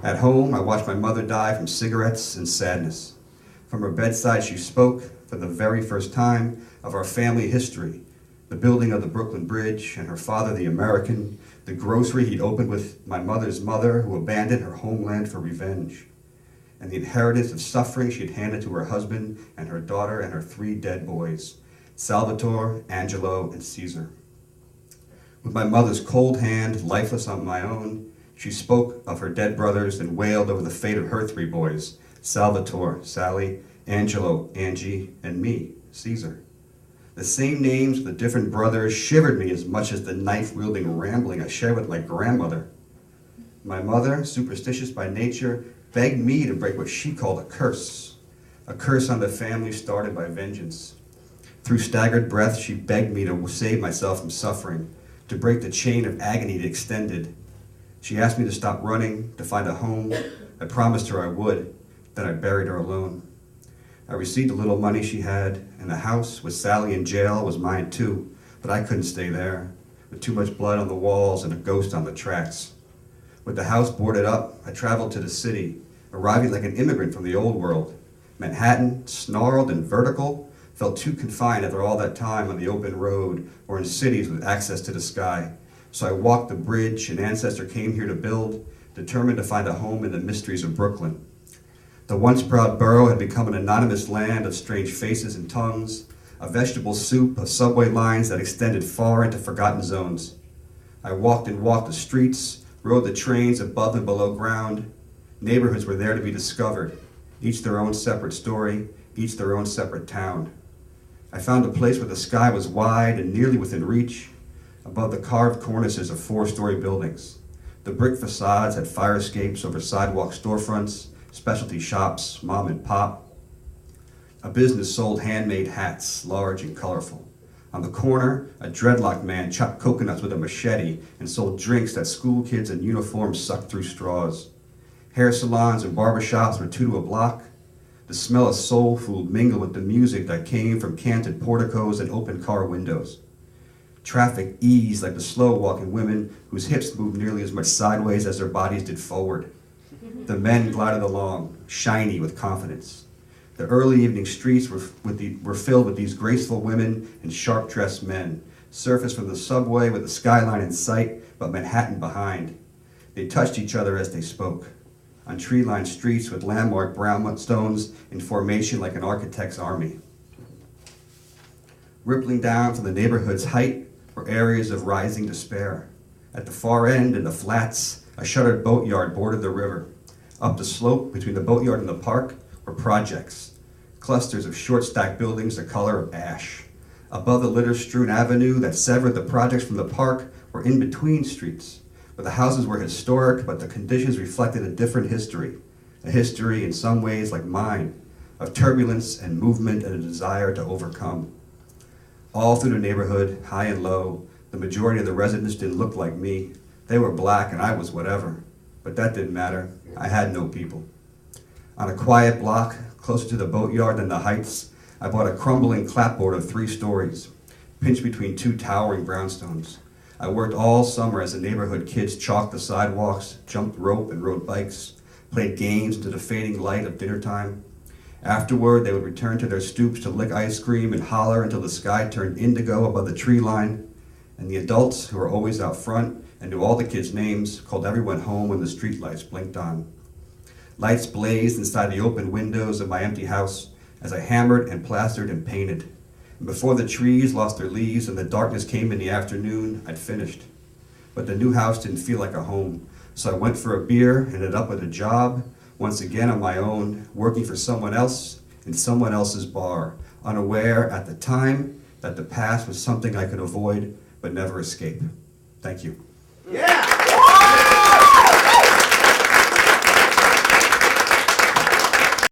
At home, I watched my mother die from cigarettes and sadness. From her bedside, she spoke, for the very first time, of our family history, the building of the Brooklyn Bridge, and her father, the American, the grocery he'd opened with my mother's mother, who abandoned her homeland for revenge, and the inheritance of suffering she had handed to her husband and her daughter and her 3 dead boys, Salvatore, Angelo, and Caesar. With my mother's cold hand, lifeless on my own, she spoke of her dead brothers and wailed over the fate of her 3 boys, Salvatore, Sally, Angelo, Angie, and me, Caesar. The same names of the different brothers shivered me as much as the knife-wielding rambling I shared with my grandmother. My mother, superstitious by nature, begged me to break what she called a curse on the family started by vengeance. Through staggered breath, she begged me to save myself from suffering, to break the chain of agony that extended. She asked me to stop running, to find a home. I promised her I would. Then I buried her alone. I received the little money she had, and the house with Sally in jail was mine too, but I couldn't stay there, with too much blood on the walls and a ghost on the tracks. With the house boarded up, I traveled to the city, arriving like an immigrant from the old world. Manhattan, snarled and vertical, felt too confined after all that time on the open road or in cities with access to the sky. So I walked the bridge an ancestor came here to build, determined to find a home in the mysteries of Brooklyn. The once proud borough had become an anonymous land of strange faces and tongues, a vegetable soup of subway lines that extended far into forgotten zones. I walked and walked the streets, rode the trains above and below ground. Neighborhoods were there to be discovered, each their own separate story, each their own separate town. I found a place where the sky was wide and nearly within reach, above the carved cornices of 4-story buildings. The brick facades had fire escapes over sidewalk storefronts, specialty shops, mom and pop. A business sold handmade hats, large and colorful. On the corner, a dreadlocked man chopped coconuts with a machete and sold drinks that school kids in uniforms sucked through straws. Hair salons and barbershops were 2 to a block. The smell of soul food mingled with the music that came from canted porticos and open car windows. Traffic eased like the slow-walking women whose hips moved nearly as much sideways as their bodies did forward. The men glided along, shiny with confidence. The early evening streets were filled with these graceful women and sharp-dressed men, surfaced from the subway with the skyline in sight, but Manhattan behind. They touched each other as they spoke. On tree-lined streets with landmark brownstones in formation like an architect's army. Rippling down from the neighborhood's height were areas of rising despair. At the far end, in the flats, a shuttered boatyard bordered the river. Up the slope between the boatyard and the park were projects, clusters of short-stacked buildings the color of ash. Above the litter-strewn avenue that severed the projects from the park were in-between streets, where the houses were historic, but the conditions reflected a different history, a history in some ways like mine, of turbulence and movement and a desire to overcome. All through the neighborhood, high and low, the majority of the residents didn't look like me. They were black and I was whatever, but that didn't matter. I had no people. On a quiet block, closer to the boatyard than the heights, I bought a crumbling clapboard of 3 stories, pinched between 2 towering brownstones. I worked all summer as the neighborhood kids chalked the sidewalks, jumped rope and rode bikes, played games into the fading light of dinner time. Afterward, they would return to their stoops to lick ice cream and holler until the sky turned indigo above the tree line, and the adults, who were always out front and knew all the kids' names, called everyone home when the streetlights blinked on. Lights blazed inside the open windows of my empty house as I hammered and plastered and painted. And before the trees lost their leaves and the darkness came in the afternoon, I'd finished. But the new house didn't feel like a home, so I went for a beer, ended up with a job, once again on my own, working for someone else in someone else's bar, unaware at the time that the past was something I could avoid but never escape. Thank you. Yeah!